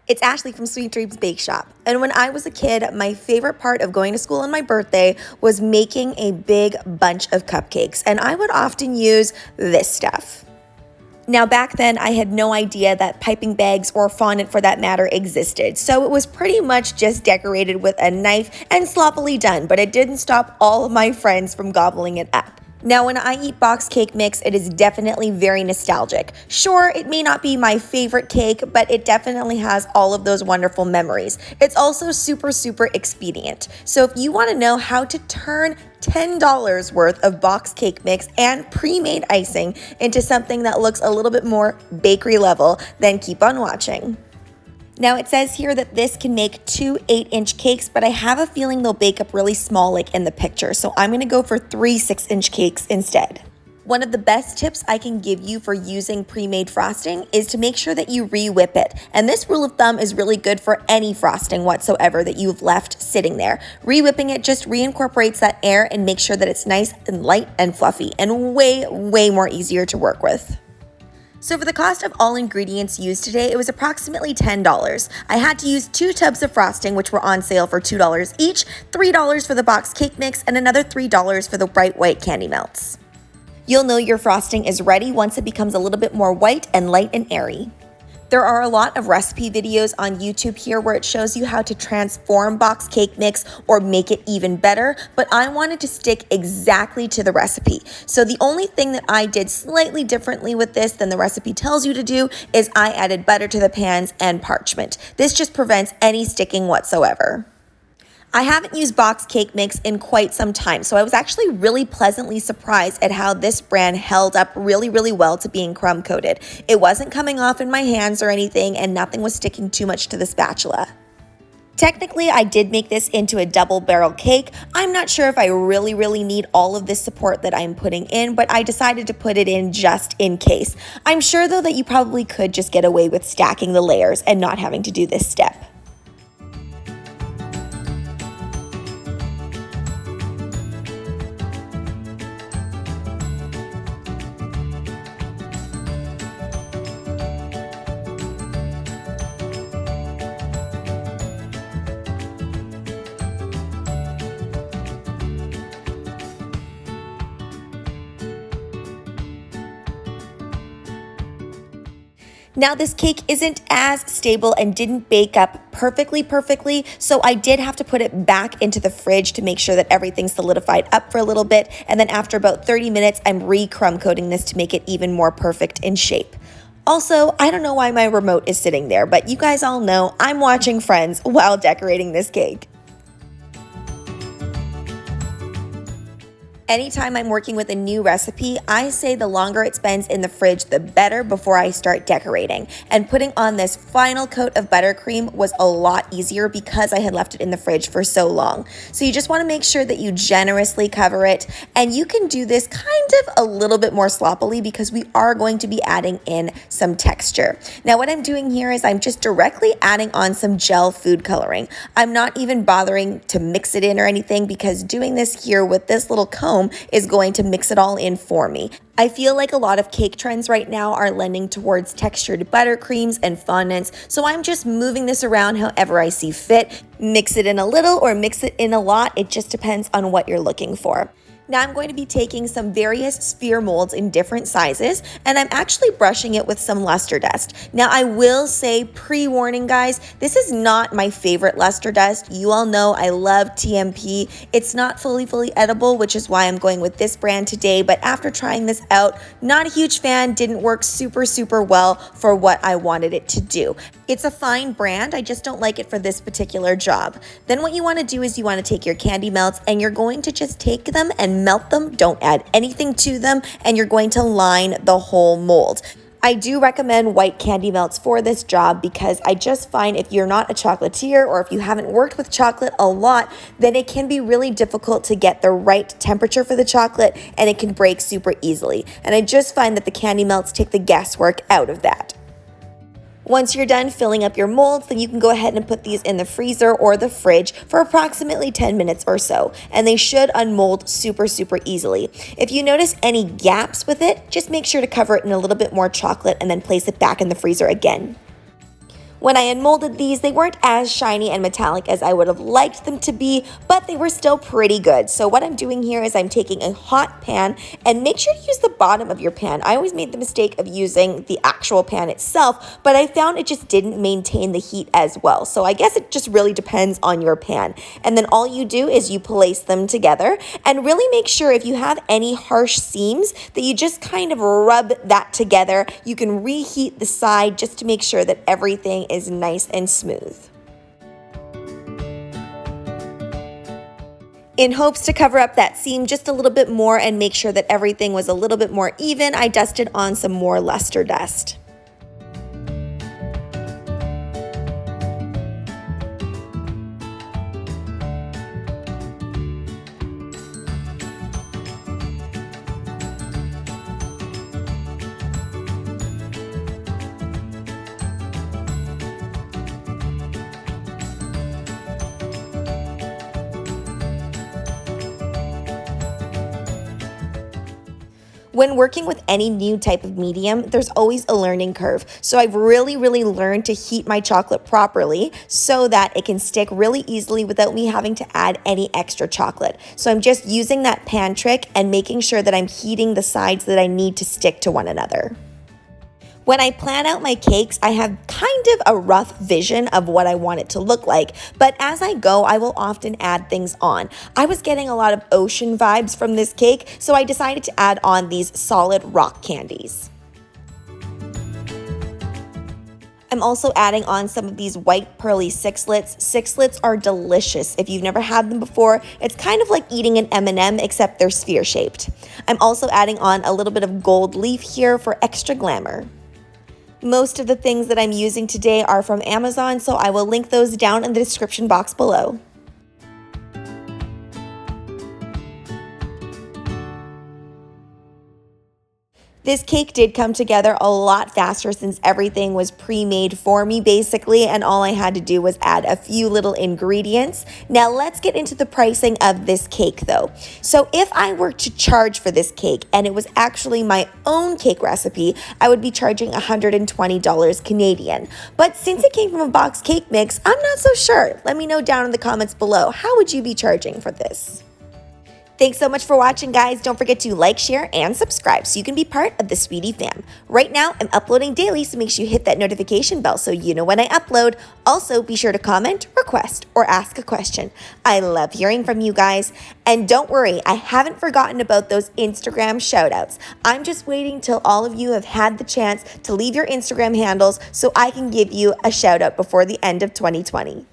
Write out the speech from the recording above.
It's Ashley from Sweet Dreams Bake Shop. And when I was a kid, my favorite part of going to school on my birthday was making a big bunch of cupcakes. And I would often use this stuff. Now back then, I had no idea that piping bags or fondant for that matter existed. So it was pretty much just decorated with a knife and sloppily done, but it didn't stop all of my friends from gobbling it up. Now, when I eat box cake mix, it is definitely very nostalgic. Sure, it may not be my favorite cake, but it definitely has all of those wonderful memories. It's also super expedient. So if you want to know how to turn $10 worth of box cake mix and pre-made icing into something that looks a little bit more bakery level, then keep on watching. Now it says here that this can make 2 8-inch cakes, but I have a feeling they'll bake up really small like in the picture. So I'm gonna go for 3 6-inch cakes instead. One of the best tips I can give you for using pre-made frosting is to make sure that you re-whip it. And this rule of thumb is really good for any frosting whatsoever that you've left sitting there. Re-whipping it just reincorporates that air and makes sure that it's nice and light and fluffy and way more easier to work with. So for the cost of all ingredients used today, it was approximately $10. I had to use 2 tubs of frosting, which were on sale for $2 each, $3 for the box cake mix, and another $3 for the bright white candy melts. You'll know your frosting is ready once it becomes a little bit more white and light and airy. There are a lot of recipe videos on YouTube here where it shows you how to transform box cake mix or make it even better, but I wanted to stick exactly to the recipe. So the only thing that I did slightly differently with this than the recipe tells you to do is I added butter to the pans and parchment. This just prevents any sticking whatsoever. I haven't used box cake mix in quite some time, so I was actually really pleasantly surprised at how this brand held up really well to being crumb coated. It wasn't coming off in my hands or anything, and nothing was sticking too much to the spatula. Technically, I did make this into a double barrel cake. I'm not sure if I really need all of this support that I'm putting in, but I decided to put it in just in case. I'm sure though that you probably could just get away with stacking the layers and not having to do this step. Now this cake isn't as stable and didn't bake up perfectly, so I did have to put it back into the fridge to make sure that everything solidified up for a little bit, and then after about 30 minutes, I'm re-crumb coating this to make it even more perfect in shape. Also, I don't know why my remote is sitting there, but you guys all know I'm watching Friends while decorating this cake. Anytime I'm working with a new recipe, I say the longer it spends in the fridge, the better before I start decorating. And putting on this final coat of buttercream was a lot easier because I had left it in the fridge for so long. So you just want to make sure that you generously cover it. And you can do this kind of a little bit more sloppily because we are going to be adding in some texture. Now what I'm doing here is I'm just directly adding on some gel food coloring. I'm not even bothering to mix it in or anything because doing this here with this little comb is going to mix it all in for me. I feel like a lot of cake trends right now are lending towards textured buttercreams and fondants, so I'm just moving this around however I see fit. Mix it in a little or mix it in a lot, it just depends on what you're looking for. Now I'm going to be taking some various sphere molds in different sizes, and I'm actually brushing it with some luster dust. Now I will say, pre-warning guys, this is not my favorite luster dust. You all know I love TMP. It's not fully edible, which is why I'm going with this brand today, but after trying this out, not a huge fan, didn't work super well for what I wanted it to do. It's a fine brand, I just don't like it for this particular job. Then what you want to do is you want to take your candy melts and you're going to just take them and melt them, don't add anything to them, and you're going to line the whole mold. I do recommend white candy melts for this job because I just find if you're not a chocolatier or if you haven't worked with chocolate a lot, then it can be really difficult to get the right temperature for the chocolate and it can break super easily. And I just find that the candy melts take the guesswork out of that. Once you're done filling up your molds, then you can go ahead and put these in the freezer or the fridge for approximately 10 minutes or so, and they should unmold super easily. If you notice any gaps with it, just make sure to cover it in a little bit more chocolate and then place it back in the freezer again. When I unmolded these, they weren't as shiny and metallic as I would have liked them to be, but they were still pretty good. So what I'm doing here is I'm taking a hot pan, and make sure to use the bottom of your pan. I always made the mistake of using the actual pan itself, but I found it just didn't maintain the heat as well. So I guess it just really depends on your pan. And then all you do is you place them together, and really make sure if you have any harsh seams that you just kind of rub that together. You can reheat the side just to make sure that everything is nice and smooth. In hopes to cover up that seam just a little bit more and make sure that everything was a little bit more even, I dusted on some more luster dust. When working with any new type of medium, there's always a learning curve. So I've really learned to heat my chocolate properly so that it can stick really easily without me having to add any extra chocolate. So I'm just using that pan trick and making sure that I'm heating the sides that I need to stick to one another. When I plan out my cakes, I have kind of a rough vision of what I want it to look like, but as I go, I will often add things on. I was getting a lot of ocean vibes from this cake, so I decided to add on these solid rock candies. I'm also adding on some of these white pearly sixlets. Sixlets are delicious. If you've never had them before, it's kind of like eating an M&M except they're sphere shaped. I'm also adding on a little bit of gold leaf here for extra glamour. Most of the things that I'm using today are from Amazon, so I will link those down in the description box below. This cake did come together a lot faster since everything was pre-made for me basically, and all I had to do was add a few little ingredients. Now let's get into the pricing of this cake though. So if I were to charge for this cake and it was actually my own cake recipe, I would be charging $120 Canadian. But since it came from a box cake mix, I'm not so sure. Let me know down in the comments below. How would you be charging for this? Thanks so much for watching, guys. Don't forget to like, share, and subscribe so you can be part of the Sweetie fam. Right now, I'm uploading daily, so make sure you hit that notification bell so you know when I upload. Also, be sure to comment, request, or ask a question. I love hearing from you guys. And don't worry, I haven't forgotten about those Instagram shoutouts. I'm just waiting till all of you have had the chance to leave your Instagram handles so I can give you a shout out before the end of 2020.